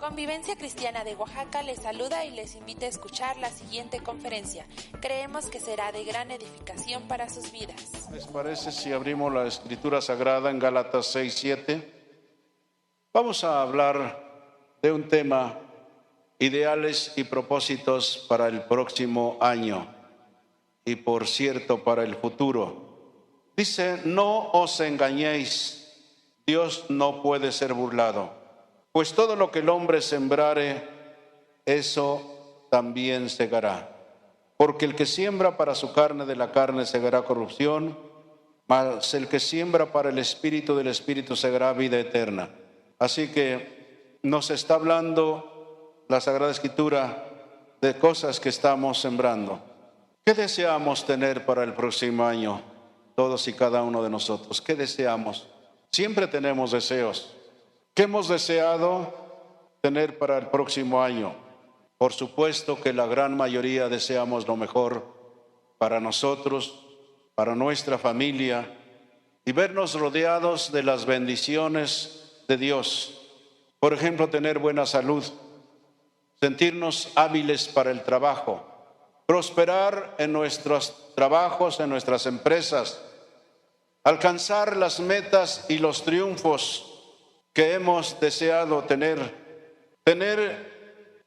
Convivencia Cristiana de Oaxaca les saluda y les invita a escuchar la siguiente conferencia. Creemos que será de gran edificación para sus vidas. ¿Les parece si abrimos la Escritura Sagrada en Gálatas 6:7? Vamos a hablar de un tema, ideales y propósitos para el próximo año y, por cierto, para el futuro. Dice: no os engañéis, Dios no puede ser burlado. Pues todo lo que el hombre sembrare, eso también segará. Porque el que siembra para su carne, de la carne segará corrupción, mas el que siembra para el Espíritu, del Espíritu segará vida eterna. Así que nos está hablando la Sagrada Escritura de cosas que estamos sembrando. ¿Qué deseamos tener para el próximo año? Todos y cada uno de nosotros. ¿Qué deseamos? Siempre tenemos deseos. ¿Qué hemos deseado tener para el próximo año? Por supuesto que la gran mayoría deseamos lo mejor para nosotros, para nuestra familia, y vernos rodeados de las bendiciones de Dios. Por ejemplo, tener buena salud, sentirnos hábiles para el trabajo, prosperar en nuestros trabajos, en nuestras empresas, alcanzar las metas y los triunfos que hemos deseado tener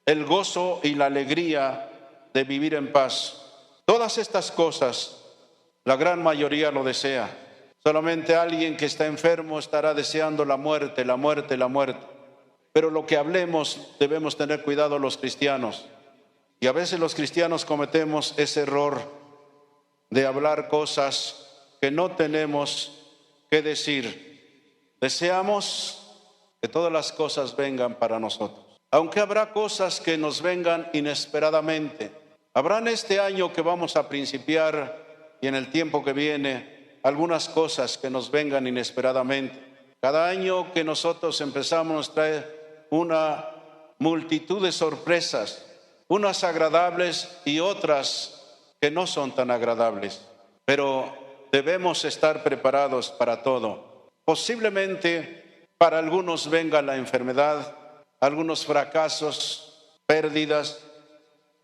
el gozo y la alegría de vivir en paz. Todas estas cosas, la gran mayoría lo desea. Solamente alguien que está enfermo estará deseando la muerte, la muerte, la muerte. Pero lo que hablemos, debemos tener cuidado los cristianos. Y a veces los cristianos cometemos ese error de hablar cosas que no tenemos que decir. Deseamos que todas las cosas vengan para nosotros. Aunque habrá cosas que nos vengan inesperadamente. Habrá en este año que vamos a principiar y en el tiempo que viene algunas cosas que nos vengan inesperadamente. Cada año que nosotros empezamos nos trae una multitud de sorpresas, unas agradables y otras que no son tan agradables. Pero debemos estar preparados para todo. Posiblemente para algunos venga la enfermedad, algunos fracasos, pérdidas,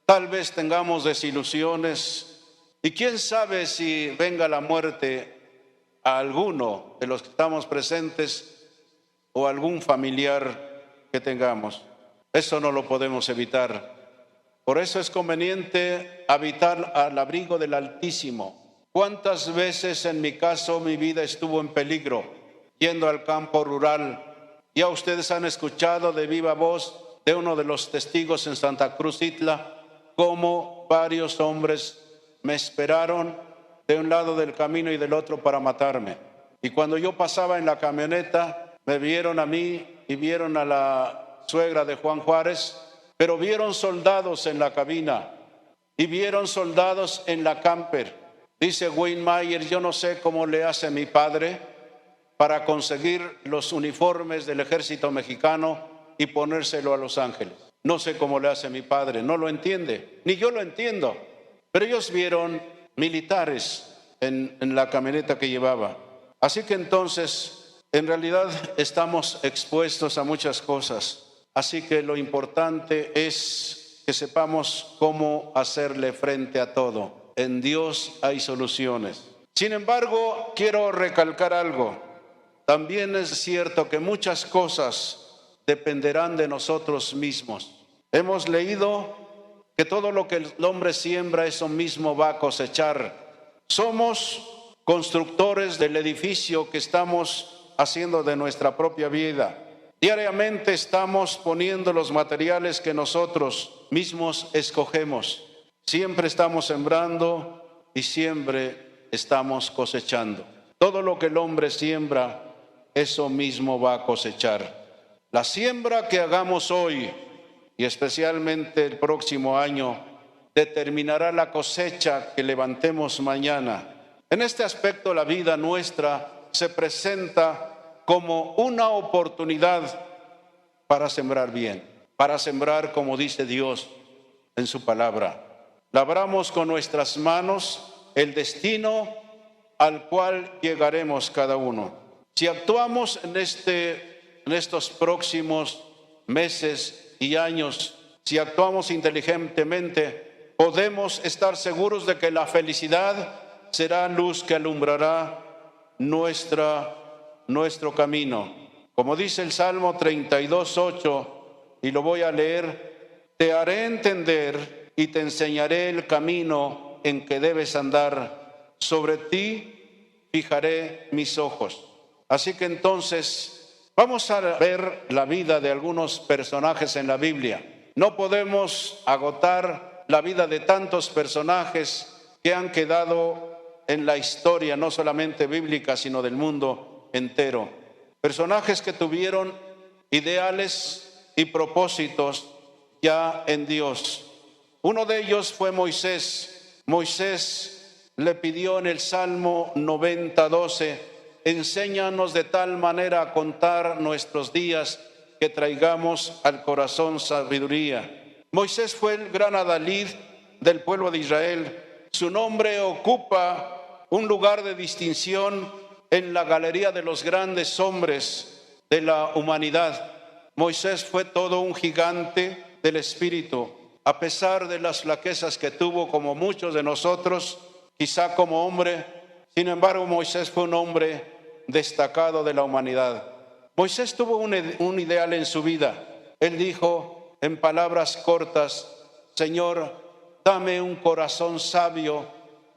tal vez tengamos desilusiones, y quién sabe si venga la muerte a alguno de los que estamos presentes o algún familiar que tengamos. Eso no lo podemos evitar. Por eso es conveniente habitar al abrigo del Altísimo. ¿Cuántas veces en mi caso mi vida estuvo en peligro yendo al campo rural? Ya ustedes han escuchado de viva voz de uno de los testigos en Santa Cruz Itla, cómo varios hombres me esperaron de un lado del camino y del otro para matarme. Y cuando yo pasaba en la camioneta, me vieron a mí y vieron a la suegra de Juan Juárez, pero vieron soldados en la cabina y vieron soldados en la camper. Dice Wayne Mayer: yo no sé cómo le hace mi padre para conseguir los uniformes del ejército mexicano y ponérselo a Los Ángeles. No sé cómo le hace mi padre, no lo entiende, ni yo lo entiendo. Pero ellos vieron militares en la camioneta que llevaba. Así que entonces, en realidad estamos expuestos a muchas cosas. Así que lo importante es que sepamos cómo hacerle frente a todo. En Dios hay soluciones. Sin embargo, quiero recalcar algo. También es cierto que muchas cosas dependerán de nosotros mismos. Hemos leído que todo lo que el hombre siembra, eso mismo va a cosechar. Somos constructores del edificio que estamos haciendo de nuestra propia vida. Diariamente estamos poniendo los materiales que nosotros mismos escogemos. Siempre estamos sembrando y siempre estamos cosechando. Todo lo que el hombre siembra, eso mismo va a cosechar. La siembra que hagamos hoy y especialmente el próximo año determinará la cosecha que levantemos mañana. En este aspecto, la vida nuestra se presenta como una oportunidad para sembrar bien, para sembrar como dice Dios en su palabra. Labramos con nuestras manos el destino al cual llegaremos cada uno. Si actuamos en estos próximos meses y años, si actuamos inteligentemente, podemos estar seguros de que la felicidad será luz que alumbrará nuestro camino. Como dice el Salmo 32:8, y lo voy a leer: te haré entender y te enseñaré el camino en que debes andar. Sobre ti fijaré mis ojos. Así que entonces vamos a ver la vida de algunos personajes en la Biblia. No podemos agotar la vida de tantos personajes que han quedado en la historia, no solamente bíblica, sino del mundo entero. Personajes que tuvieron ideales y propósitos ya en Dios. Uno de ellos fue Moisés. Moisés le pidió en el Salmo 90:12: enséñanos de tal manera a contar nuestros días que traigamos al corazón sabiduría. Moisés fue el gran adalid del pueblo de Israel. Su nombre ocupa un lugar de distinción en la galería de los grandes hombres de la humanidad. Moisés fue todo un gigante del espíritu, a pesar de las flaquezas que tuvo, como muchos de nosotros, quizá como hombre. Sin embargo, Moisés fue un hombre destacado de la humanidad. Moisés tuvo un ideal en su vida. Él dijo en palabras cortas: Señor, dame un corazón sabio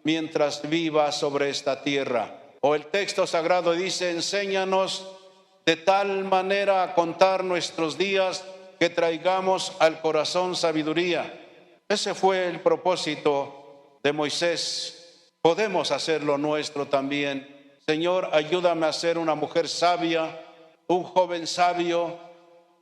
mientras viva sobre esta tierra. O el texto sagrado dice: enséñanos de tal manera a contar nuestros días que traigamos al corazón sabiduría. Ese fue el propósito de Moisés. Podemos hacerlo nuestro también. Señor, ayúdame a ser una mujer sabia, un joven sabio,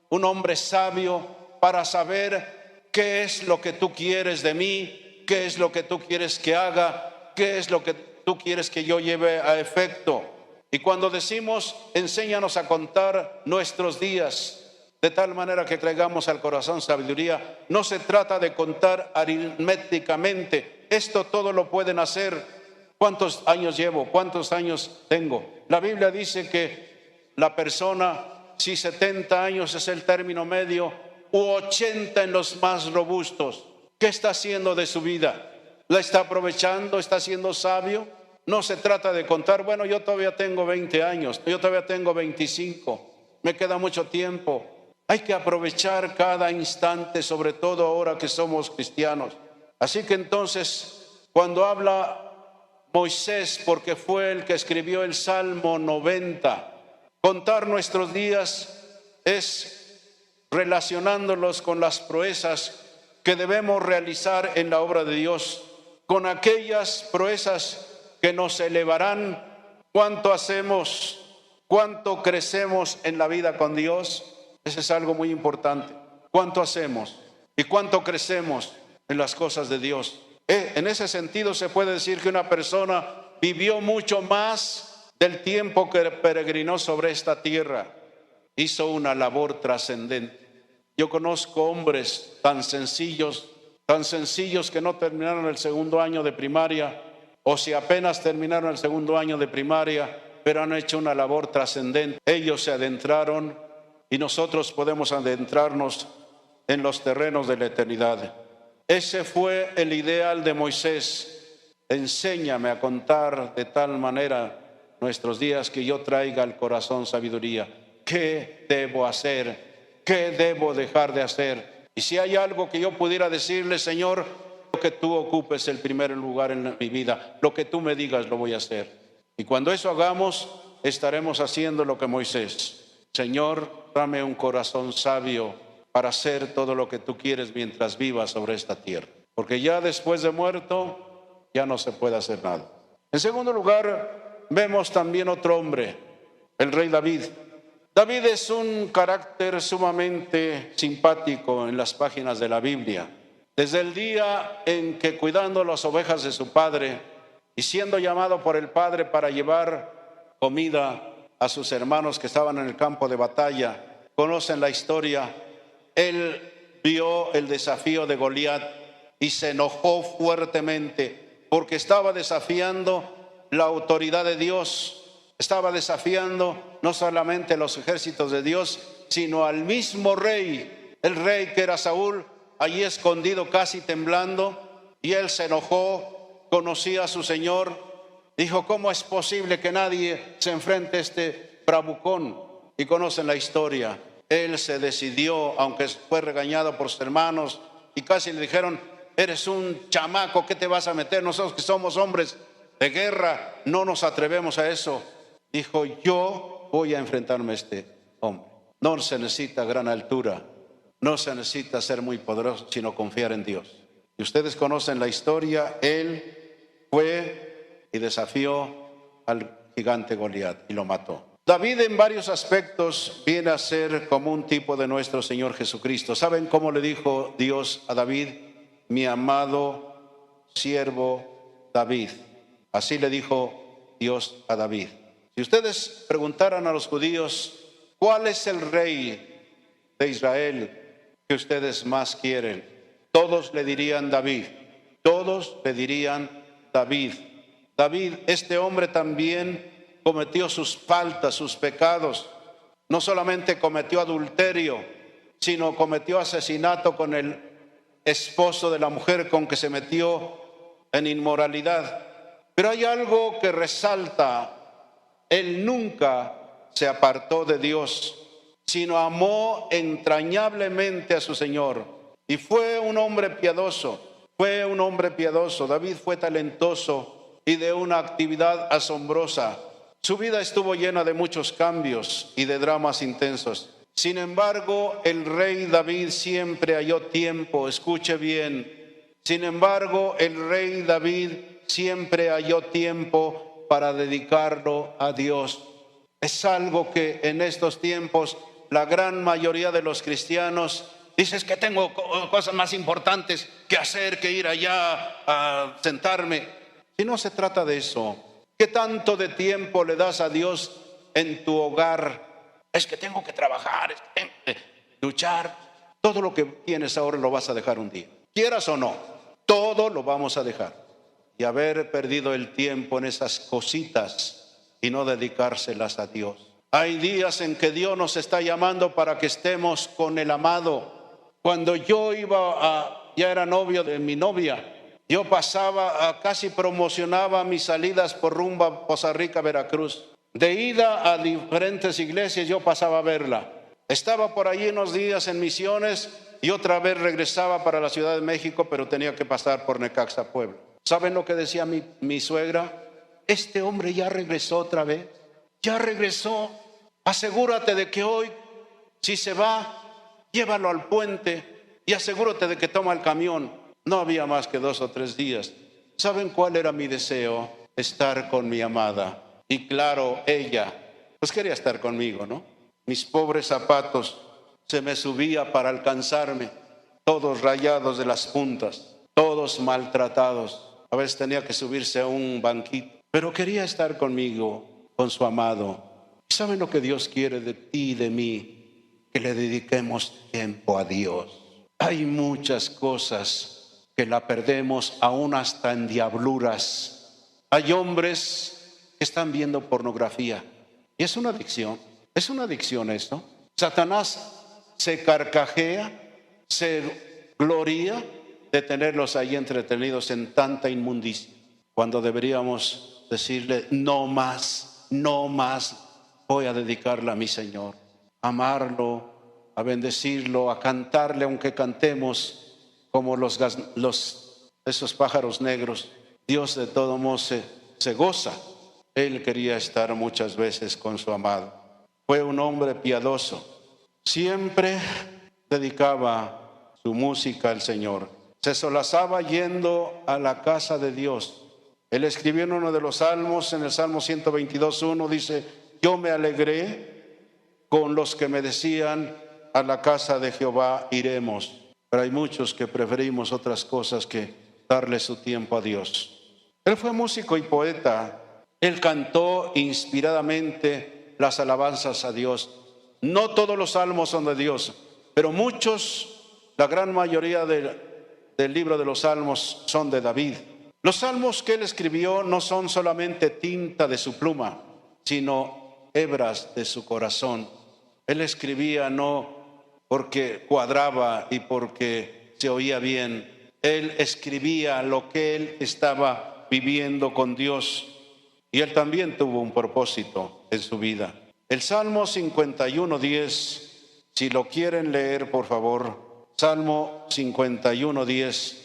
un hombre sabio, para saber qué es lo que tú quieres de mí, qué es lo que tú quieres que haga, qué es lo que tú quieres que yo lleve a efecto. Y cuando decimos enséñanos a contar nuestros días de tal manera que traigamos al corazón sabiduría, no se trata de contar aritméticamente. Esto todo lo pueden hacer. ¿Cuántos años llevo? ¿Cuántos años tengo? La Biblia dice que la persona, si 70 años es el término medio, u 80 en los más robustos, ¿qué está haciendo de su vida? ¿La está aprovechando? ¿Está siendo sabio? No se trata de contar, bueno, yo todavía tengo 20 años, yo todavía tengo 25, me queda mucho tiempo. Hay que aprovechar cada instante, sobre todo ahora que somos cristianos. Así que entonces, cuando habla Moisés, porque fue el que escribió el Salmo 90, contar nuestros días es relacionándolos con las proezas que debemos realizar en la obra de Dios, con aquellas proezas que nos elevarán. ¿Cuánto hacemos? ¿Cuánto crecemos en la vida con Dios? Eso es algo muy importante. ¿Cuánto hacemos? ¿Y cuánto crecemos en las cosas de Dios? En ese sentido se puede decir que una persona vivió mucho más del tiempo que peregrinó sobre esta tierra. Hizo una labor trascendente. Yo conozco hombres tan sencillos que no terminaron el segundo año de primaria, o si apenas terminaron el segundo año de primaria, pero han hecho una labor trascendente. Ellos se adentraron y nosotros podemos adentrarnos en los terrenos de la eternidad. Ese fue el ideal de Moisés. Enséñame a contar de tal manera nuestros días que yo traiga al corazón sabiduría. ¿Qué debo hacer? ¿Qué debo dejar de hacer? Y si hay algo que yo pudiera decirle: Señor, que tú ocupes el primer lugar en mi vida, lo que tú me digas lo voy a hacer. Y cuando eso hagamos, estaremos haciendo lo que Moisés: Señor, dame un corazón sabio para hacer todo lo que tú quieres mientras vivas sobre esta tierra, porque ya después de muerto ya no se puede hacer nada. En segundo lugar, vemos también otro hombre, el rey David. David es un carácter sumamente simpático en las páginas de la Biblia. Desde el día en que, cuidando las ovejas de su padre y siendo llamado por el padre para llevar comida a sus hermanos que estaban en el campo de batalla, conocen la historia. Él vio el desafío de Goliat y se enojó fuertemente porque estaba desafiando la autoridad de Dios, estaba desafiando no solamente los ejércitos de Dios, sino al mismo rey, el rey que era Saúl, allí escondido casi temblando, y él se enojó, conocía a su Señor, dijo: ¿cómo es posible que nadie se enfrente a este bravucón? Y conocen la historia. Él se decidió, aunque fue regañado por sus hermanos y casi le dijeron: eres un chamaco, ¿qué te vas a meter? Nosotros que somos hombres de guerra no nos atrevemos a eso. Dijo: yo voy a enfrentarme a este hombre. No se necesita gran altura, no se necesita ser muy poderoso, sino confiar en Dios. Y ustedes conocen la historia. Él fue y desafió al gigante Goliat y lo mató. David en varios aspectos viene a ser como un tipo de nuestro Señor Jesucristo. ¿Saben cómo le dijo Dios a David? Mi amado siervo David. Así le dijo Dios a David. Si ustedes preguntaran a los judíos: ¿cuál es el rey de Israel que ustedes más quieren? Todos le dirían David. Todos le dirían David. David, este hombre también cometió sus faltas, sus pecados. No solamente cometió adulterio, sino cometió asesinato con el esposo de la mujer con que se metió en inmoralidad. Pero hay algo que resalta: él nunca se apartó de Dios, sino amó entrañablemente a su Señor. Y fue un hombre piadoso, fue un hombre piadoso. David fue talentoso y de una actividad asombrosa. Su vida estuvo llena de muchos cambios y de dramas intensos. Sin embargo, el rey David siempre halló tiempo, escuche bien. Sin embargo, el rey David siempre halló tiempo para dedicarlo a Dios. Es algo que en estos tiempos la gran mayoría de los cristianos dices: que tengo cosas más importantes que hacer que ir allá a sentarme. Y no se trata de eso. ¿Qué tanto de tiempo le das a Dios en tu hogar? Es que tengo que trabajar, luchar. Todo lo que tienes ahora lo vas a dejar un día. Quieras o no, todo lo vamos a dejar. Y haber perdido el tiempo en esas cositas y no dedicárselas a Dios. Hay días en que Dios nos está llamando para que estemos con el amado. Cuando yo ya era novio de mi novia, yo pasaba, casi promocionaba mis salidas por rumbo a Poza Rica, Veracruz. De ida a diferentes iglesias yo pasaba a verla. Estaba por allí unos días en misiones y otra vez regresaba para la Ciudad de México, pero tenía que pasar por Necaxa, Puebla. ¿Saben lo que decía mi suegra? Este hombre ya regresó otra vez. Ya regresó. Asegúrate de que hoy, si se va, llévalo al puente y asegúrate de que toma el camión. No había más que 2 o 3 días. ¿Saben cuál era mi deseo? Estar con mi amada. Y claro, ella, pues quería estar conmigo, ¿no? Mis pobres zapatos se me subía para alcanzarme, todos rayados de las puntas, todos maltratados. A veces tenía que subirse a un banquito, pero quería estar conmigo, con su amado. ¿Saben lo que Dios quiere de ti y de mí? Que le dediquemos tiempo a Dios. Hay muchas cosas que la perdemos aún hasta en diabluras. Hay hombres que están viendo pornografía y es una adicción esto. Satanás se carcajea, se gloria de tenerlos ahí entretenidos en tanta inmundicia, cuando deberíamos decirle: no más, no más, voy a dedicarla a mi Señor, a amarlo, a bendecirlo, a cantarle, aunque cantemos como esos pájaros negros. Dios de todo modo se goza. Él quería estar muchas veces con su amado. Fue un hombre piadoso. Siempre dedicaba su música al Señor. Se solazaba yendo a la casa de Dios. Él escribió en uno de los salmos, en el Salmo 122:1, dice: yo me alegré con los que me decían: a la casa de Jehová iremos. Pero hay muchos que preferimos otras cosas que darle su tiempo a Dios. Él fue músico y poeta. Él cantó inspiradamente las alabanzas a Dios. No todos los salmos son de Dios, pero muchos, la gran mayoría del libro de los salmos son de David. Los salmos que él escribió no son solamente tinta de su pluma, sino hebras de su corazón. Él escribía no porque cuadraba y porque se oía bien. Él escribía lo que él estaba viviendo con Dios. Y él también tuvo un propósito en su vida. El Salmo 51:10, si lo quieren leer, por favor. Salmo 51:10.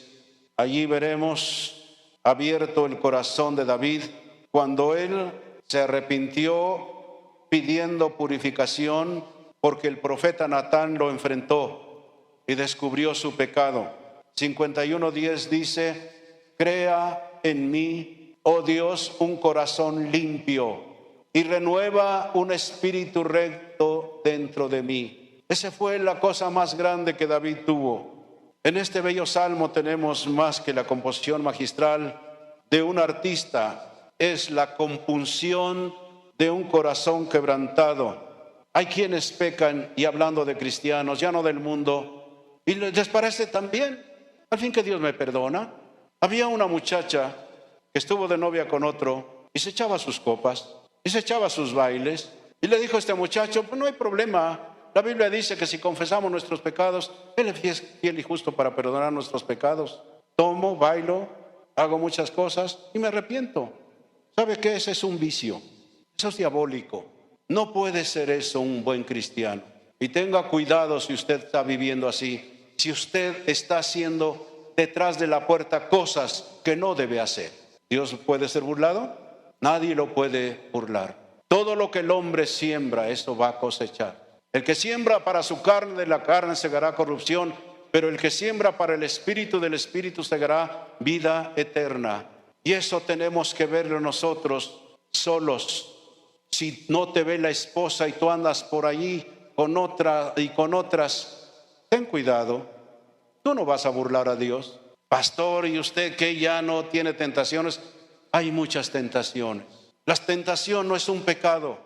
Allí veremos abierto el corazón de David cuando él se arrepintió pidiendo purificación porque el profeta Natán lo enfrentó y descubrió su pecado. 51:10 dice: crea en mí, oh Dios, un corazón limpio y renueva un espíritu recto dentro de mí. Esa fue la cosa más grande que David tuvo. En este bello salmo tenemos más que la composición magistral de un artista, es la compunción de un corazón quebrantado. Hay quienes pecan, y hablando de cristianos, ya no del mundo, y les parece también, al fin que Dios me perdona. Había una muchacha que estuvo de novia con otro y se echaba sus copas y se echaba sus bailes, y le dijo a este muchacho: pues no hay problema, la Biblia dice que si confesamos nuestros pecados, Él es fiel y justo para perdonar nuestros pecados. Tomo, bailo, hago muchas cosas y me arrepiento. ¿Sabe qué? Ese es un vicio, eso es diabólico. No puede ser eso un buen cristiano. Y tenga cuidado si usted está viviendo así, si usted está haciendo detrás de la puerta cosas que no debe hacer. ¿Dios puede ser burlado? Nadie lo puede burlar. Todo lo que el hombre siembra, eso va a cosechar. El que siembra para su carne, de la carne segará corrupción, pero el que siembra para el espíritu, del espíritu segará vida eterna. Y eso tenemos que verlo nosotros solos. Si no te ve la esposa y tú andas por allí con otra y con otras, ten cuidado. Tú no vas a burlar a Dios. Pastor, ¿y usted que ya no tiene tentaciones? Hay muchas tentaciones. La tentación no es un pecado.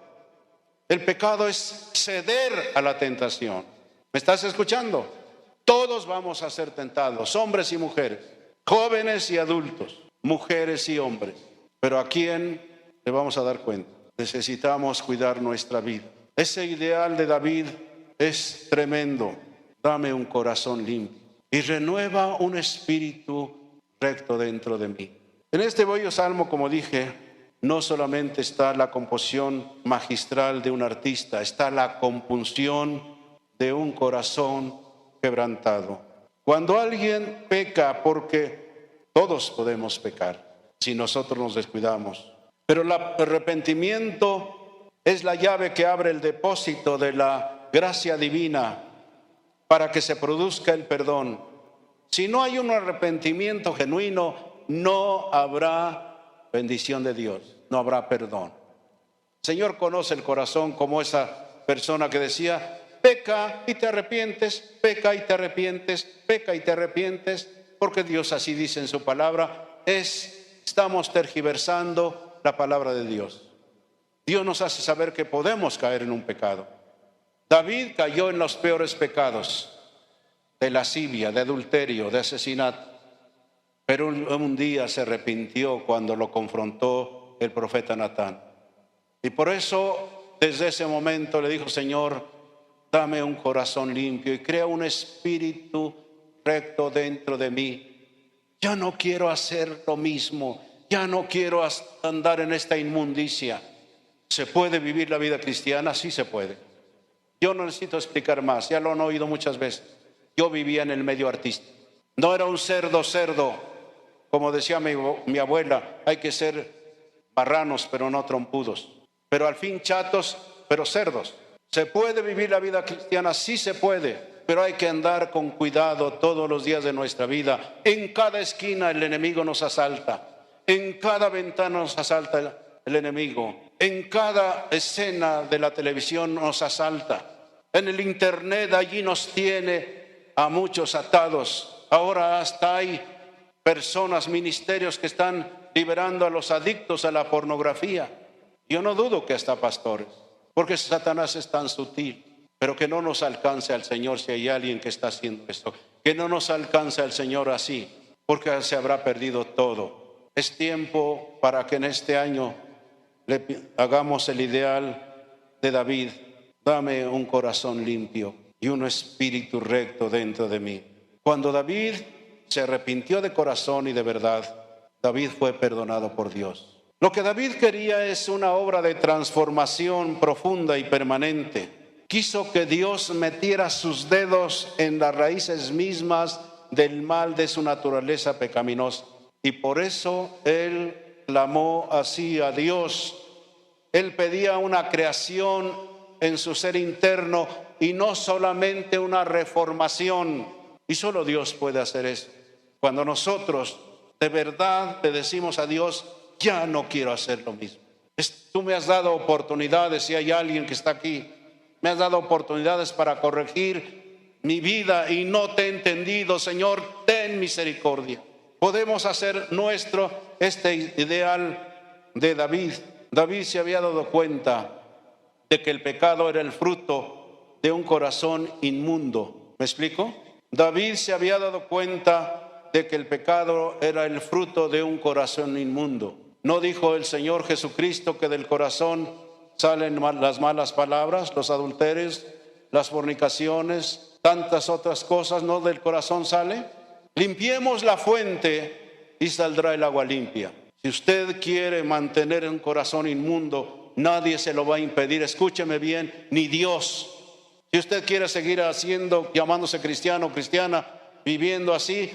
El pecado es ceder a la tentación. ¿Me estás escuchando? Todos vamos a ser tentados, hombres y mujeres, jóvenes y adultos, mujeres y hombres. Pero ¿a quién le vamos a dar cuenta? Necesitamos cuidar nuestra vida. Ese ideal de David es tremendo. Dame un corazón limpio y renueva un espíritu recto dentro de mí. En este bello salmo, como dije, no solamente está la composición magistral de un artista, está la compunción de un corazón quebrantado. Cuando alguien peca, porque todos podemos pecar si nosotros nos descuidamos, pero el arrepentimiento es la llave que abre el depósito de la gracia divina para que se produzca el perdón. Si no hay un arrepentimiento genuino, no habrá bendición de Dios, no habrá perdón. El Señor conoce el corazón, como esa persona que decía: peca y te arrepientes, peca y te arrepientes, peca y te arrepientes, porque Dios así dice en su palabra. Estamos tergiversando la palabra de Dios. Dios nos hace saber que podemos caer en un pecado. David cayó en los peores pecados, de lascivia, de adulterio, de asesinato. Pero un día se arrepintió cuando lo confrontó el profeta Natán. Y por eso, desde ese momento le dijo: Señor, dame un corazón limpio y crea un espíritu recto dentro de mí. Ya no quiero hacer lo mismo, ya no quiero andar en esta inmundicia. ¿Se puede vivir la vida cristiana? Sí se puede. Yo no necesito explicar más, ya lo han oído muchas veces. Yo vivía en el medio artístico. No era un cerdo, como decía mi abuela, hay que ser marranos pero no trompudos, pero al fin chatos pero cerdos. ¿Se puede vivir la vida cristiana? Sí se puede, pero hay que andar con cuidado todos los días de nuestra vida. En cada esquina el enemigo nos asalta, en cada ventana nos asalta el enemigo, en cada escena de la televisión nos asalta, en el internet allí nos tiene a muchos atados. Ahora hasta hay personas, ministerios que están liberando a los adictos a la pornografía. Yo no dudo que hasta pastores, porque Satanás es tan sutil. Pero que no nos alcance al Señor si hay alguien que está haciendo esto. Que no nos alcance al Señor así, porque se habrá perdido todo. Es tiempo para que en este año le hagamos el ideal de David: dame un corazón limpio y un espíritu recto dentro de mí. Cuando David se arrepintió de corazón y de verdad, David fue perdonado por Dios. Lo que David quería es una obra de transformación profunda y permanente. Quiso que Dios metiera sus dedos en las raíces mismas del mal de su naturaleza pecaminosa. Y por eso él clamó así a Dios. Él pedía una creación en su ser interno y no solamente una reformación. Y solo Dios puede hacer eso. Cuando nosotros de verdad le decimos a Dios: ya no quiero hacer lo mismo. Tú me has dado oportunidades, si hay alguien que está aquí, me has dado oportunidades para corregir mi vida y no te he entendido. Señor, ten misericordia. Podemos hacer nuestro este ideal de David. David se había dado cuenta de que el pecado era el fruto de un corazón inmundo. ¿Me explico? David se había dado cuenta de que el pecado era el fruto de un corazón inmundo. ¿No dijo el Señor Jesucristo que del corazón salen las malas palabras, los adulterios, las fornicaciones, tantas otras cosas? ¿No del corazón sale? Limpiemos la fuente y saldrá el agua limpia. Si usted quiere mantener un corazón inmundo, nadie se lo va a impedir. Escúcheme bien, ni Dios. Si usted quiere seguir llamándose cristiano o cristiana, viviendo así,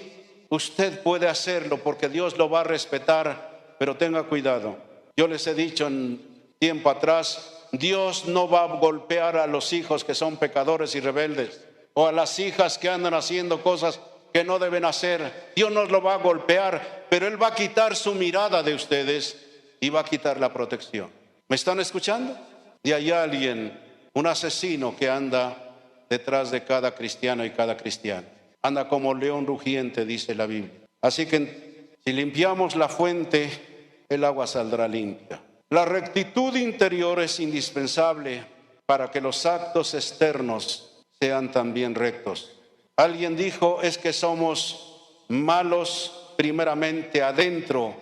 usted puede hacerlo porque Dios lo va a respetar. Pero tenga cuidado. Yo les he dicho en tiempo atrás, Dios no va a golpear a los hijos que son pecadores y rebeldes, o a las hijas que andan haciendo cosas que no deben hacer. Dios no lo va a golpear, pero Él va a quitar su mirada de ustedes y va a quitar la protección. ¿Me están escuchando? Y hay alguien, un asesino, que anda detrás de cada cristiano y cada cristiana. Anda como león rugiente, dice la Biblia. Así que si limpiamos la fuente, el agua saldrá limpia. La rectitud interior es indispensable para que los actos externos sean también rectos. Alguien dijo: es que somos malos primeramente adentro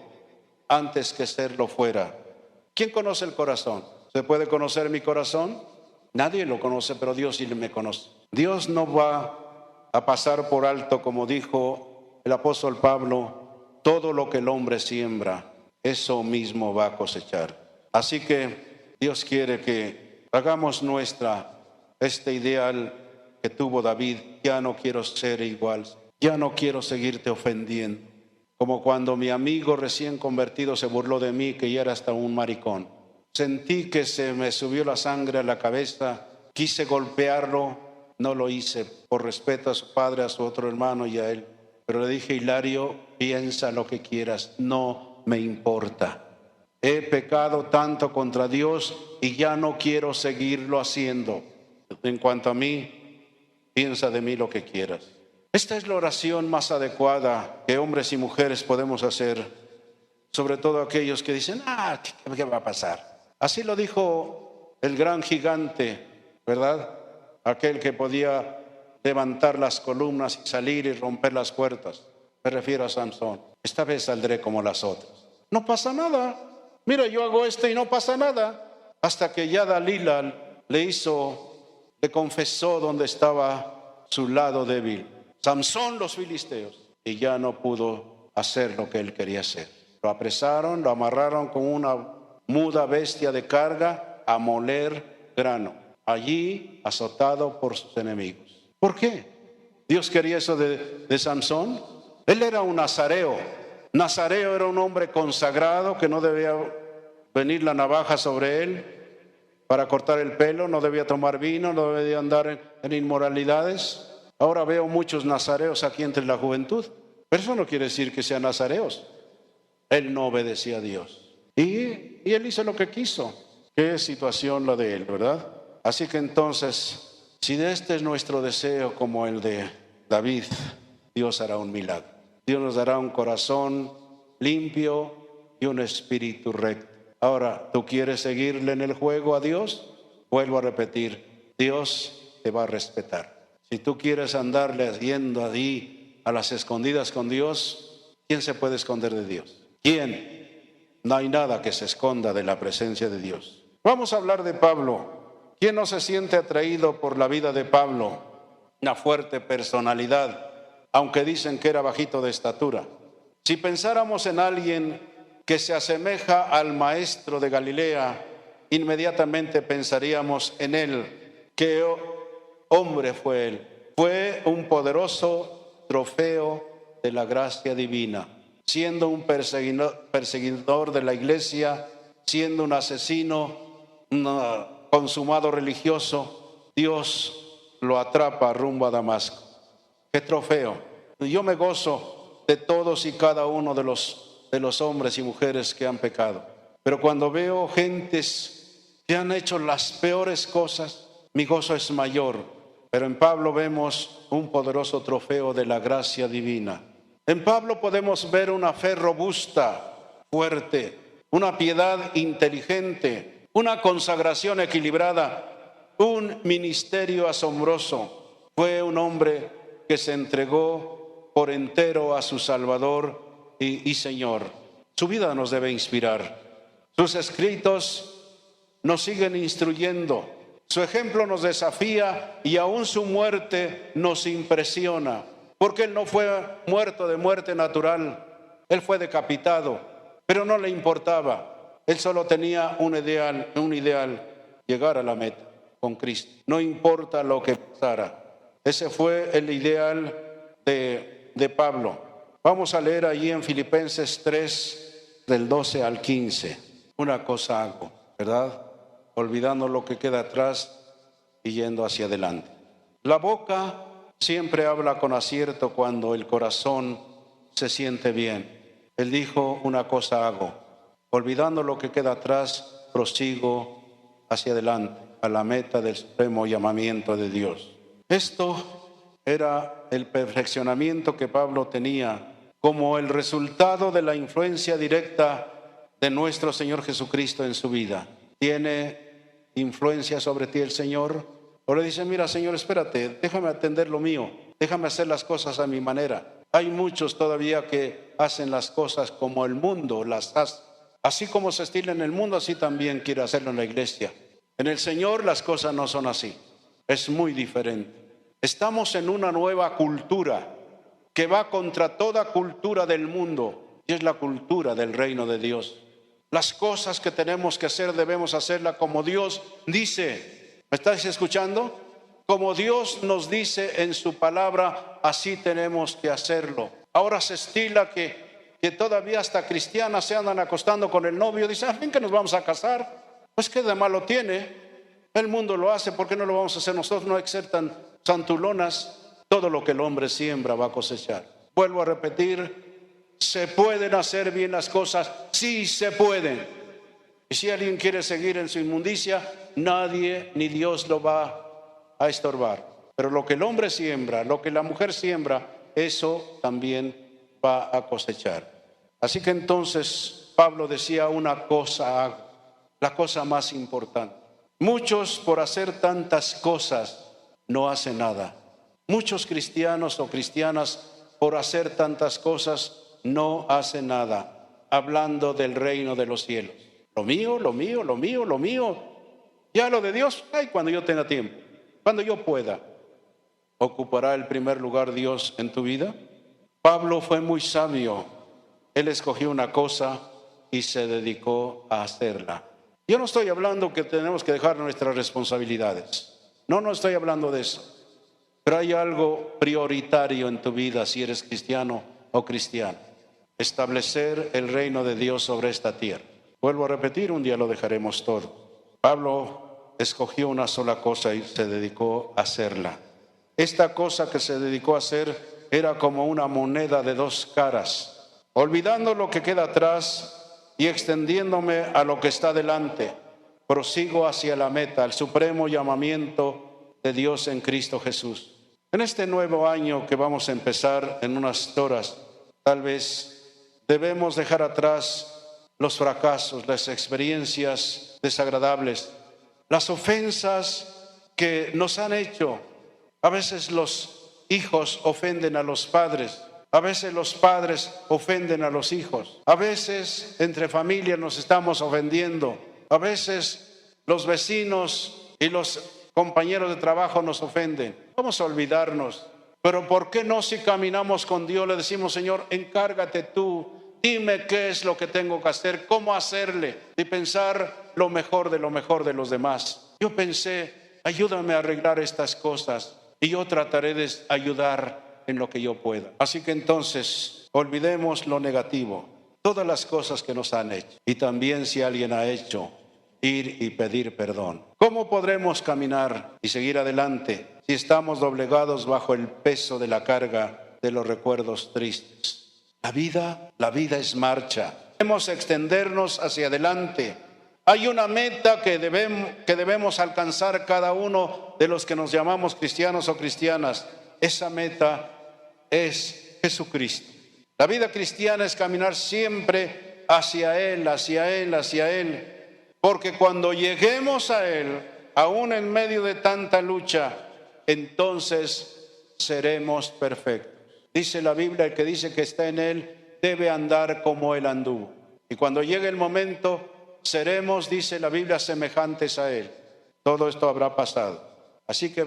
antes que serlo fuera. ¿Quién conoce el corazón? ¿Se puede conocer mi corazón? Nadie lo conoce, pero Dios sí me conoce. Dios no va a pasar por alto, como dijo el apóstol Pablo: todo lo que el hombre siembra, eso mismo va a cosechar. Así que Dios quiere que hagamos nuestra este ideal que tuvo David: ya no quiero ser igual, ya no quiero seguirte ofendiendo. Como cuando mi amigo recién convertido se burló de mí, que ya era hasta un maricón. Sentí que se me subió la sangre a la cabeza, quise golpearlo, no lo hice por respeto a su padre, a su otro hermano y a él. Pero le dije: Hilario, piensa lo que quieras, no me importa. He pecado tanto contra Dios y ya no quiero seguirlo haciendo. En cuanto a mí, piensa de mí lo que quieras. Esta es la oración más adecuada que hombres y mujeres podemos hacer, sobre todo aquellos que dicen: ¿qué va a pasar? Así lo dijo el gran gigante, ¿verdad? Aquel que podía levantar las columnas y salir y romper las puertas. Me refiero a Sansón. Esta vez saldré como las otras. No pasa nada. Mira, yo hago esto y no pasa nada. Hasta que ya Dalila le confesó dónde estaba su lado débil. Samsón, los filisteos. Y ya no pudo hacer lo que él quería hacer. Lo apresaron, lo amarraron con una muda bestia de carga a moler grano. Allí azotado por sus enemigos. ¿Por qué? Dios quería eso de Samsón. Él era un nazareo. Nazareo era un hombre consagrado que no debía venir la navaja sobre él para cortar el pelo, no debía tomar vino, no debía andar en inmoralidades. Ahora veo muchos nazareos aquí entre la juventud, pero eso no quiere decir que sean nazareos. Él no obedecía a Dios y él hizo lo que quiso. Qué situación la de él, ¿verdad? Así que entonces, si este es nuestro deseo como el de David, Dios hará un milagro. Dios nos dará un corazón limpio y un espíritu recto. Ahora, ¿tú quieres seguirle en el juego a Dios? Vuelvo a repetir, Dios te va a respetar. Si tú quieres andarle haciendo ahí a las escondidas con Dios, ¿quién se puede esconder de Dios? ¿Quién? No hay nada que se esconda de la presencia de Dios. Vamos a hablar de Pablo. ¿Quién no se siente atraído por la vida de Pablo? Una fuerte personalidad, aunque dicen que era bajito de estatura. Si pensáramos en alguien que se asemeja al maestro de Galilea, inmediatamente pensaríamos en él. ¿Qué hombre fue él? Fue un poderoso trofeo de la gracia divina, siendo un perseguidor de la iglesia, siendo un asesino, un consumado religioso. Dios lo atrapa rumbo a Damasco. ¡Qué trofeo! Yo me gozo de todos y cada uno de los hombres y mujeres que han pecado. Pero cuando veo gentes que han hecho las peores cosas, mi gozo es mayor. Pero en Pablo vemos un poderoso trofeo de la gracia divina. En Pablo podemos ver una fe robusta, fuerte, una piedad inteligente, una consagración equilibrada, un ministerio asombroso. Fue un hombre que se entregó por entero a su Salvador y Señor. Su vida nos debe inspirar. Sus escritos nos siguen instruyendo. Su ejemplo nos desafía y aún su muerte nos impresiona. Porque él no fue muerto de muerte natural. Él fue decapitado, pero no le importaba. Él solo tenía un ideal, llegar a la meta con Cristo. No importa lo que pasara. Ese fue el ideal de Pablo. Vamos a leer allí en Filipenses 3, del 12 al 15. Una cosa hago, ¿verdad? Olvidando lo que queda atrás y yendo hacia adelante. La boca siempre habla con acierto cuando el corazón se siente bien. Él dijo, una cosa hago. Olvidando lo que queda atrás, prosigo hacia adelante, a la meta del supremo llamamiento de Dios. Esto era el perfeccionamiento que Pablo tenía como el resultado de la influencia directa de nuestro Señor Jesucristo en su vida. ¿Tiene influencia sobre ti el Señor? O le dice, mira Señor, espérate, déjame atender lo mío, déjame hacer las cosas a mi manera. Hay muchos todavía que hacen las cosas como el mundo las hace. Así como se estila en el mundo, así también quiere hacerlo en la iglesia. En el Señor las cosas no son así. Es muy diferente. Estamos en una nueva cultura que va contra toda cultura del mundo y es la cultura del reino de Dios. Las cosas que tenemos que hacer debemos hacerlas como Dios dice. ¿Me estáis escuchando? Como Dios nos dice en su palabra, así tenemos que hacerlo. Ahora se estila que todavía hasta cristianas se andan acostando con el novio. Dicen, ¿a fin que nos vamos a casar? Pues qué de malo tiene. El mundo lo hace, ¿por qué no lo vamos a hacer nosotros? No hay que ser tan santulonas. Todo lo que el hombre siembra va a cosechar. Vuelvo a repetir, ¿se pueden hacer bien las cosas? Sí se pueden. Y si alguien quiere seguir en su inmundicia, nadie ni Dios lo va a estorbar. Pero lo que el hombre siembra, lo que la mujer siembra, eso también va a cosechar. Así que entonces Pablo decía una cosa, la cosa más importante. Muchos por hacer tantas cosas no hacen nada. Muchos cristianos o cristianas por hacer tantas cosas no hacen nada, hablando del reino de los cielos. Lo mío, lo mío, lo mío, lo mío. Ya lo de Dios, ay, cuando yo tenga tiempo, cuando yo pueda. ¿Ocupará el primer lugar Dios en tu vida? Pablo fue muy sabio. Él escogió una cosa y se dedicó a hacerla. Yo no estoy hablando que tenemos que dejar nuestras responsabilidades. No estoy hablando de eso. Pero hay algo prioritario en tu vida si eres cristiano o cristiana. Establecer el reino de Dios sobre esta tierra. Vuelvo a repetir, un día lo dejaremos todo. Pablo escogió una sola cosa y se dedicó a hacerla. Esta cosa que se dedicó a hacer era como una moneda de dos caras. Olvidando lo que queda atrás y extendiéndome a lo que está delante, prosigo hacia la meta, el supremo llamamiento de Dios en Cristo Jesús. En este nuevo año que vamos a empezar en unas horas, tal vez debemos dejar atrás los fracasos, las experiencias desagradables, las ofensas que nos han hecho. A veces los hijos ofenden a los padres, a veces los padres ofenden a los hijos, a veces entre familias nos estamos ofendiendo, a veces los vecinos y los compañeros de trabajo nos ofenden. Vamos a olvidarnos. Pero ¿por qué no, si caminamos con Dios, le decimos: Señor, encárgate tú, dime qué es lo que tengo que hacer, cómo hacerle, y pensar lo mejor de los demás? Yo pensé: ayúdame a arreglar estas cosas y yo trataré de ayudar en lo que yo pueda. Así que entonces olvidemos lo negativo, todas las cosas que nos han hecho, y también si alguien ha hecho, ir y pedir perdón. ¿Cómo podremos caminar y seguir adelante si estamos doblegados bajo el peso de la carga de los recuerdos tristes? La vida es marcha. Debemos extendernos hacia adelante. Hay una meta que debemos alcanzar cada uno de los que nos llamamos cristianos o cristianas. Esa meta es Jesucristo. La vida cristiana es caminar siempre hacia Él, hacia Él, hacia Él. Porque cuando lleguemos a Él, aún en medio de tanta lucha, entonces seremos perfectos. Dice la Biblia: el que dice que está en Él debe andar como Él anduvo. Y cuando llegue el momento, seremos, dice la Biblia, semejantes a Él. Todo esto habrá pasado. Así que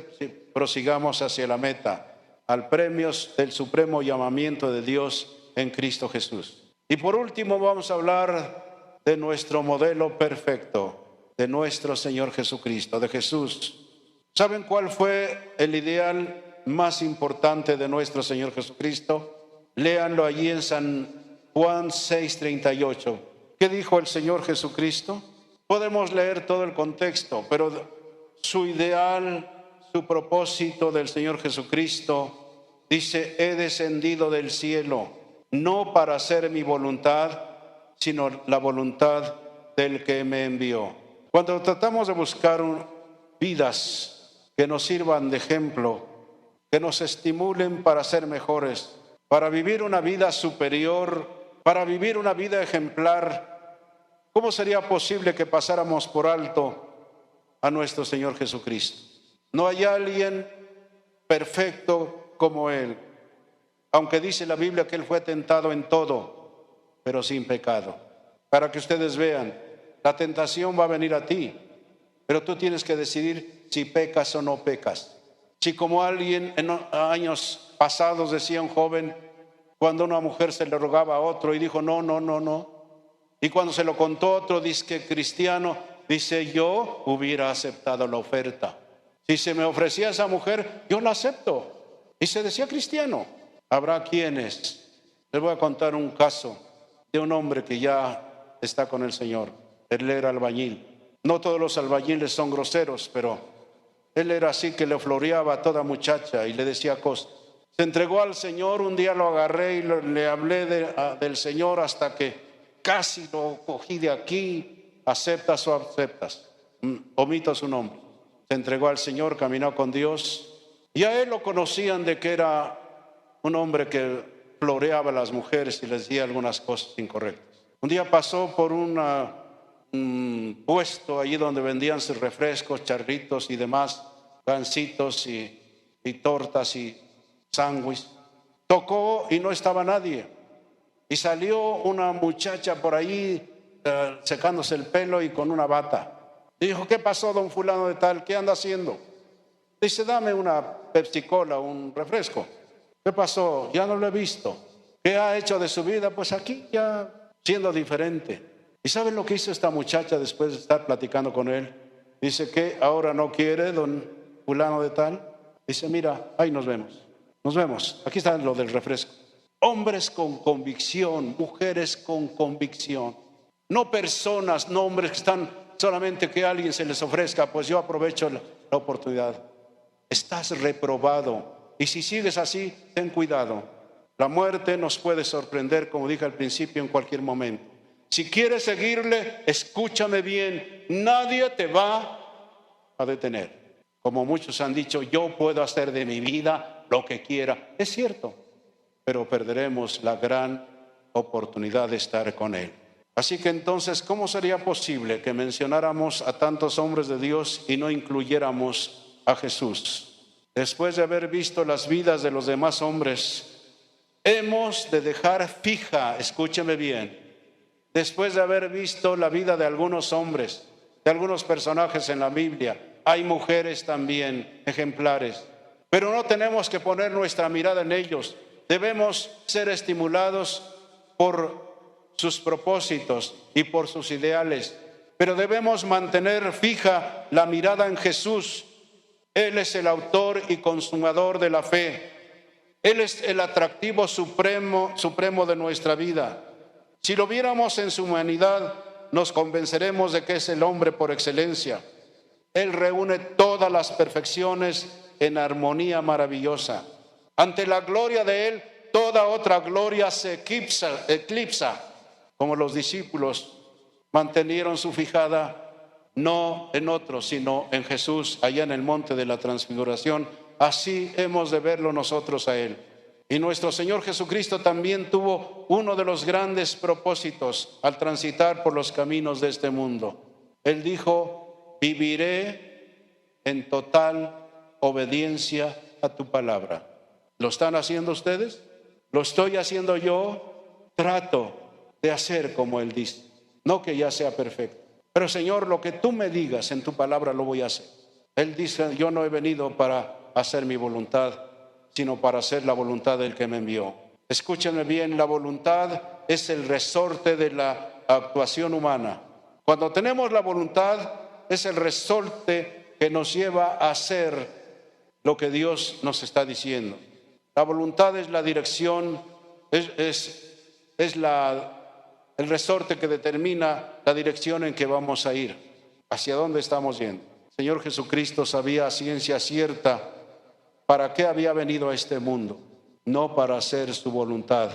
prosigamos hacia la meta, al premio del supremo llamamiento de Dios en Cristo Jesús. Y por último vamos a hablar de nuestro modelo perfecto, de nuestro Señor Jesucristo, de Jesús. ¿Saben cuál fue el ideal más importante de nuestro Señor Jesucristo? Léanlo allí en San Juan 6:38. ¿Qué dijo el Señor Jesucristo? Podemos leer todo el contexto, pero su ideal, su propósito del Señor Jesucristo, dice: he descendido del cielo, no para hacer mi voluntad, sino la voluntad del que me envió. Cuando tratamos de buscar vidas que nos sirvan de ejemplo, que nos estimulen para ser mejores, para vivir una vida superior, para vivir una vida ejemplar, ¿cómo sería posible que pasáramos por alto a nuestro Señor Jesucristo? No hay alguien perfecto como Él, aunque dice la Biblia que Él fue tentado en todo, pero sin pecado. Para que ustedes vean, la tentación va a venir a ti, pero tú tienes que decidir si pecas o no pecas. Si, como alguien en años pasados decía un joven, cuando una mujer se le rogaba a otro y dijo no, no, no, no, y cuando se lo contó otro, dice que cristiano, dice: yo hubiera aceptado la oferta. Si se me ofrecía esa mujer, yo la acepto. Y se decía cristiano. Habrá quienes, les voy a contar un caso de un hombre que ya está con el Señor. Él era albañil. No todos los albañiles son groseros, pero él era así, que le floreaba a toda muchacha y le decía cosas. Se entregó al Señor. Un día lo agarré y le hablé del Señor hasta que casi lo cogí de aquí. ¿Aceptas o aceptas? Omito su nombre. Se entregó al Señor, caminó con Dios, y a él lo conocían de que era un hombre que floreaba a las mujeres y les decía algunas cosas incorrectas. Un día pasó por un puesto allí donde vendían sus refrescos, charritos y demás, gancitos y tortas y sándwiches. Tocó y no estaba nadie. Y salió una muchacha por ahí secándose el pelo y con una bata. Dijo: ¿qué pasó, don fulano de tal? ¿Qué anda haciendo? Dice: dame una Pepsi Cola, un refresco. ¿Qué pasó? Ya no lo he visto. ¿Qué ha hecho de su vida? Pues aquí ya siendo diferente. ¿Y saben lo que hizo esta muchacha después de estar platicando con él? Dice: que ahora no quiere, don fulano de tal. Dice: mira, ahí nos vemos. Nos vemos. Aquí está lo del refresco. Hombres con convicción, mujeres con convicción. No personas, no hombres que están solamente que alguien se les ofrezca, pues yo aprovecho la oportunidad. Estás reprobado. Y si sigues así, ten cuidado. La muerte nos puede sorprender, como dije al principio, en cualquier momento. Si quieres seguirle, escúchame bien, nadie te va a detener. Como muchos han dicho: yo puedo hacer de mi vida lo que quiera. Es cierto, pero perderemos la gran oportunidad de estar con Él. Así que entonces, ¿cómo sería posible que mencionáramos a tantos hombres de Dios y no incluyéramos a Jesús? Después de haber visto las vidas de los demás hombres, hemos de dejar fija, escúcheme bien, después de haber visto la vida de algunos hombres, de algunos personajes en la Biblia, Hay mujeres también ejemplares, pero no tenemos que poner nuestra mirada en ellos. Debemos ser estimulados por sus propósitos y por sus ideales, pero debemos mantener fija la mirada en Jesús. Él es el autor y consumador de la fe. Él es el atractivo supremo de nuestra vida. Si lo viéramos en su humanidad, nos convenceremos de que es el hombre por excelencia. Él reúne todas las perfecciones en armonía maravillosa. Ante la gloria de Él, toda otra gloria se eclipsa, como los discípulos mantenieron su fijada no en otros, sino en Jesús, allá en el monte de la transfiguración. Así hemos de verlo nosotros a Él. Y nuestro Señor Jesucristo también tuvo uno de los grandes propósitos al transitar por los caminos de este mundo. Él dijo: viviré en total obediencia a tu palabra. ¿Lo están haciendo ustedes? ¿Lo estoy haciendo yo? Trato de hacer como Él dice. No que ya sea perfecto, pero Señor, lo que tú me digas en tu palabra lo voy a hacer. Él dice: yo no he venido para hacer mi voluntad, sino para hacer la voluntad del que me envió. Escúchenme bien, la voluntad es el resorte de la actuación humana. Cuando tenemos la voluntad, es el resorte que nos lleva a hacer lo que Dios nos está diciendo. La voluntad es la dirección, es el resorte que determina la dirección en que vamos a ir, hacia dónde estamos yendo. El Señor Jesucristo sabía a ciencia cierta para qué había venido a este mundo, no para hacer su voluntad,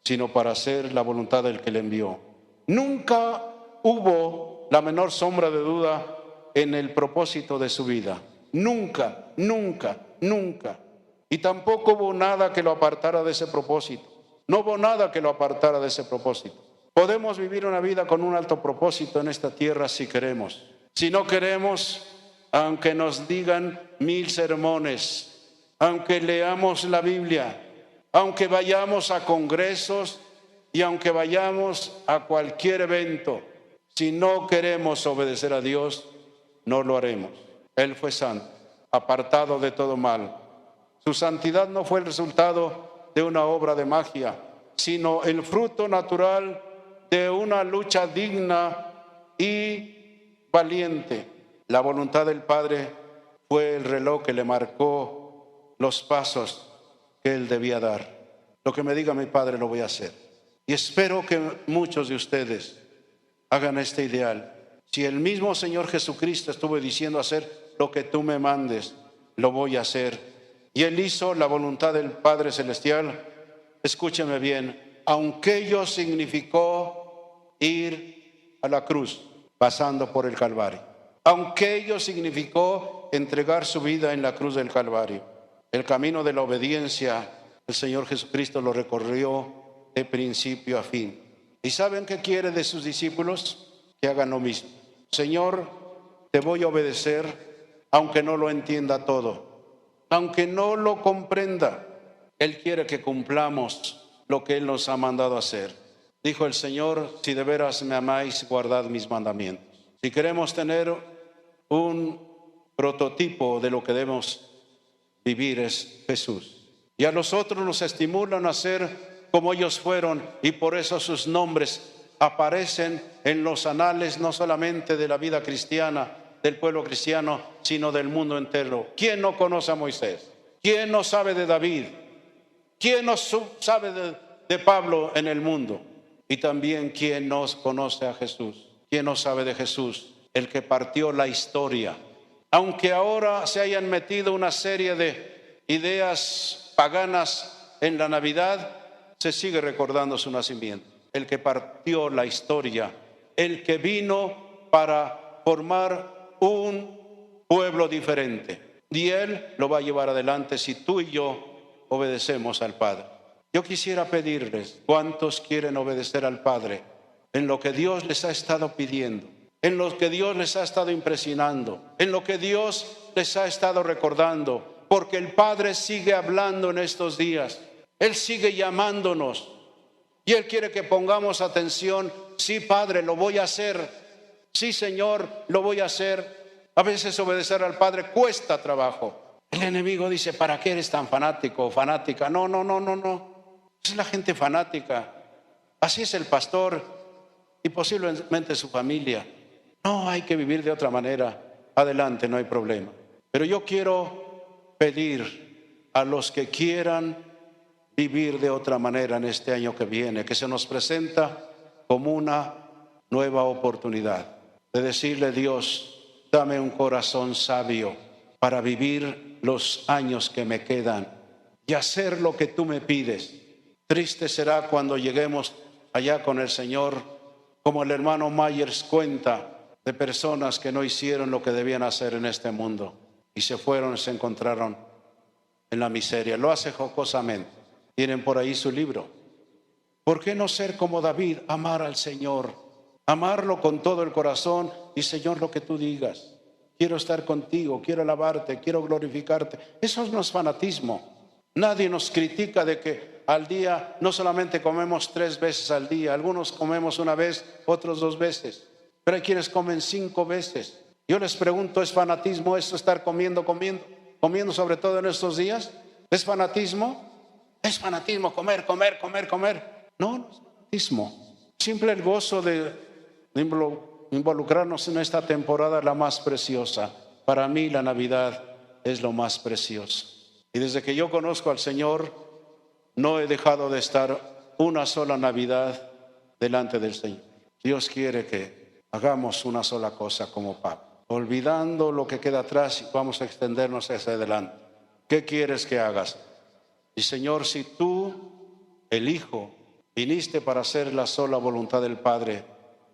sino para hacer la voluntad del que le envió. Nunca hubo la menor sombra de duda en el propósito de su vida. Nunca, nunca, nunca. Y tampoco hubo nada que lo apartara de ese propósito. No hubo nada que lo apartara de ese propósito. Podemos vivir una vida con un alto propósito en esta tierra si queremos. Si no queremos, aunque nos digan 1000 sermones, aunque leamos la Biblia, aunque vayamos a congresos y aunque vayamos a cualquier evento, si no queremos obedecer a Dios, no lo haremos. Él fue santo, apartado de todo mal. Su santidad no fue el resultado de una obra de magia, sino el fruto natural de una lucha digna y valiente. La voluntad del Padre fue el reloj que le marcó los pasos que Él debía dar. Lo que me diga mi Padre lo voy a hacer. Y espero que muchos de ustedes hagan este ideal. Si el mismo Señor Jesucristo estuvo diciendo: hacer lo que tú me mandes, lo voy a hacer. Y Él hizo la voluntad del Padre Celestial. Escúcheme bien, aunque ello significó ir a la cruz, pasando por el Calvario. Aunque ello significó entregar su vida en la cruz del Calvario. El camino de la obediencia, el Señor Jesucristo lo recorrió de principio a fin. ¿Y saben qué quiere de sus discípulos? Que hagan lo mismo. Señor, te voy a obedecer aunque no lo entienda todo, aunque no lo comprenda. Él quiere que cumplamos lo que Él nos ha mandado hacer. Dijo el Señor: si de veras me amáis, guardad mis mandamientos. Si queremos tener un prototipo de lo que debemos vivir, es Jesús. Y a los otros nos estimulan a ser como ellos fueron, y por eso sus nombres aparecen en los anales no solamente de la vida cristiana, del pueblo cristiano, sino del mundo entero. ¿Quién no conoce a Moisés? ¿Quién no sabe de David? ¿Quién no sabe de Pablo en el mundo? Y también ¿quién no conoce a Jesús? ¿Quién no sabe de Jesús? El que partió la historia. Aunque ahora se hayan metido una serie de ideas paganas en la Navidad, se sigue recordando su nacimiento. El que partió la historia, el que vino para formar un pueblo diferente. Y Él lo va a llevar adelante si tú y yo obedecemos al Padre. Yo quisiera pedirles, ¿cuántos quieren obedecer al Padre en lo que Dios les ha estado pidiendo? En lo que Dios les ha estado impresionando, en lo que Dios les ha estado recordando, porque el Padre sigue hablando en estos días. Él sigue llamándonos y Él quiere que pongamos atención. Sí, Padre, lo voy a hacer. Sí, Señor, lo voy a hacer. A veces obedecer al Padre cuesta trabajo. El enemigo dice, ¿para qué eres tan fanático o fanática? No. Es la gente fanática. Así es el pastor y posiblemente su familia. No, hay que vivir de otra manera. Adelante, no hay problema. Pero yo quiero pedir a los que quieran vivir de otra manera en este año que viene, que se nos presenta como una nueva oportunidad de decirle, Dios, dame un corazón sabio para vivir los años que me quedan y hacer lo que tú me pides. Triste será cuando lleguemos allá con el Señor, como el hermano Myers cuenta, de personas que no hicieron lo que debían hacer en este mundo y se fueron y se encontraron en la miseria. Lo hace jocosamente. Tienen por ahí su libro. ¿Por qué no ser como David? Amar al Señor, amarlo con todo el corazón y Señor, lo que tú digas. Quiero estar contigo, quiero alabarte, quiero glorificarte. Eso no es fanatismo. Nadie nos critica de que al día no solamente comemos 3 veces al día. Algunos comemos 1 vez, otros 2 veces. Pero hay quienes comen 5 veces. Yo les pregunto, ¿es fanatismo esto estar comiendo sobre todo en estos días? ¿Es fanatismo? Es fanatismo comer. No es fanatismo. Simple el gozo de involucrarnos en esta temporada, la más preciosa. Para mí la Navidad es lo más precioso. Y desde que yo conozco al Señor, no he dejado de estar una sola Navidad delante del Señor. Dios quiere que hagamos una sola cosa como Pablo, olvidando lo que queda atrás y vamos a extendernos hacia adelante. ¿Qué quieres que hagas? Y Señor, si tú, el Hijo, viniste para hacer la sola voluntad del Padre,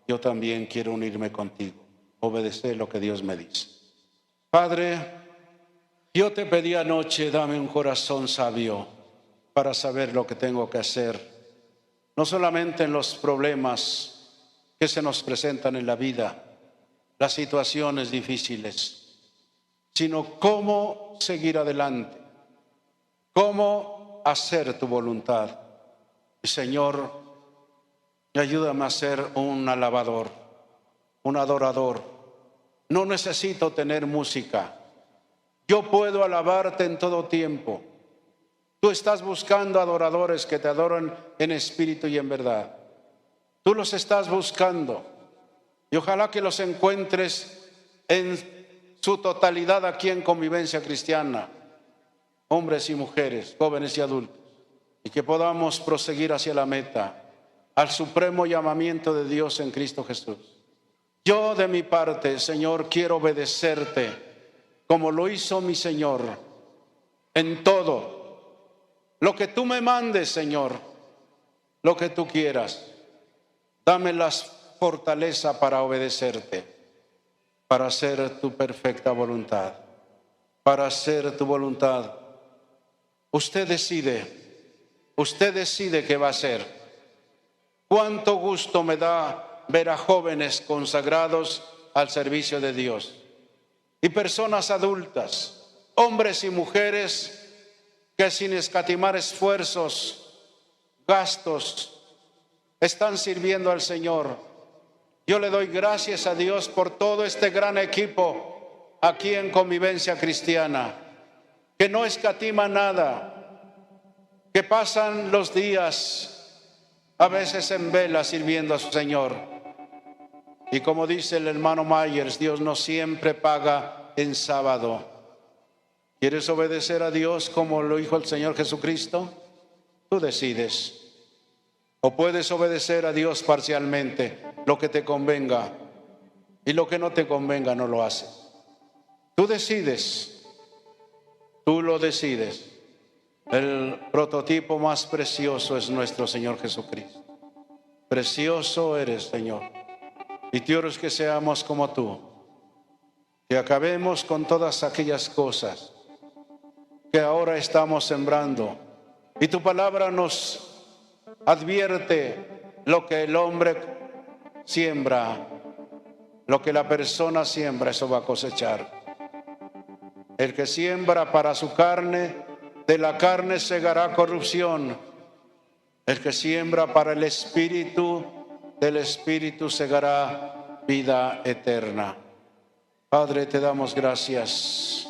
yo también quiero unirme contigo, obedecer lo que Dios me dice. Padre, yo te pedí anoche, dame un corazón sabio para saber lo que tengo que hacer, no solamente en los problemas que se nos presentan en la vida, las situaciones difíciles, sino cómo seguir adelante, cómo hacer tu voluntad. Y Señor, ayúdame a ser un alabador, un adorador. No necesito tener música. Yo puedo alabarte en todo tiempo. Tú estás buscando adoradores que te adoran en espíritu y en verdad. Tú los estás buscando y ojalá que los encuentres en su totalidad aquí en Convivencia Cristiana, hombres y mujeres, jóvenes y adultos, y que podamos proseguir hacia la meta, al supremo llamamiento de Dios en Cristo Jesús. Yo de mi parte, Señor, quiero obedecerte como lo hizo mi Señor en todo. Lo que tú me mandes, Señor, lo que tú quieras. Dame la fortaleza para obedecerte, para hacer tu perfecta voluntad, para hacer tu voluntad. Usted decide qué va a hacer. Cuánto gusto me da ver a jóvenes consagrados al servicio de Dios y personas adultas, hombres y mujeres que sin escatimar esfuerzos, gastos, están sirviendo al Señor. Yo le doy gracias a Dios por todo este gran equipo aquí en Convivencia Cristiana, que no escatima nada, que pasan los días a veces en vela sirviendo a su Señor. Y como dice el hermano Myers, Dios no siempre paga en sábado. ¿Quieres obedecer a Dios como lo dijo el Señor Jesucristo? Tú decides. O puedes obedecer a Dios parcialmente, lo que te convenga, y lo que no te convenga no lo haces. Tú decides, tú lo decides. El prototipo más precioso es nuestro Señor Jesucristo. Precioso eres, Señor. Y te oro que seamos como tú, que acabemos con todas aquellas cosas que ahora estamos sembrando. Y tu palabra nos advierte lo que el hombre siembra, lo que la persona siembra, eso va a cosechar. El que siembra para su carne, de la carne segará corrupción. El que siembra para el Espíritu, del Espíritu segará vida eterna. Padre, te damos gracias.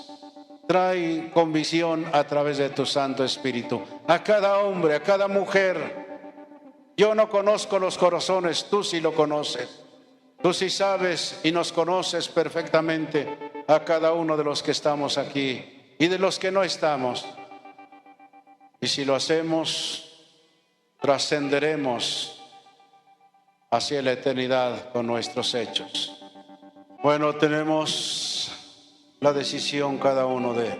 Trae convicción a través de tu Santo Espíritu a cada hombre, a cada mujer. Yo no conozco los corazones, tú sí lo conoces. Tú sí sabes y nos conoces perfectamente a cada uno de los que estamos aquí y de los que no estamos. Y si lo hacemos, trascenderemos hacia la eternidad con nuestros hechos. Bueno, tenemos la decisión cada uno de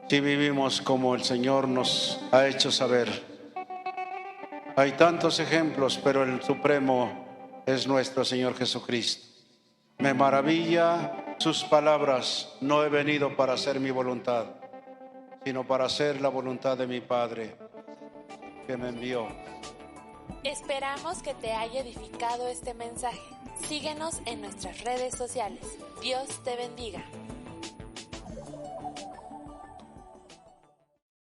si vivimos como el Señor nos ha hecho saber. Hay tantos ejemplos, pero el supremo es nuestro Señor Jesucristo. Me maravilla sus palabras: no he venido para hacer mi voluntad, sino para hacer la voluntad de mi Padre que me envió. Esperamos que te haya edificado este mensaje. Síguenos en nuestras redes sociales. Dios te bendiga.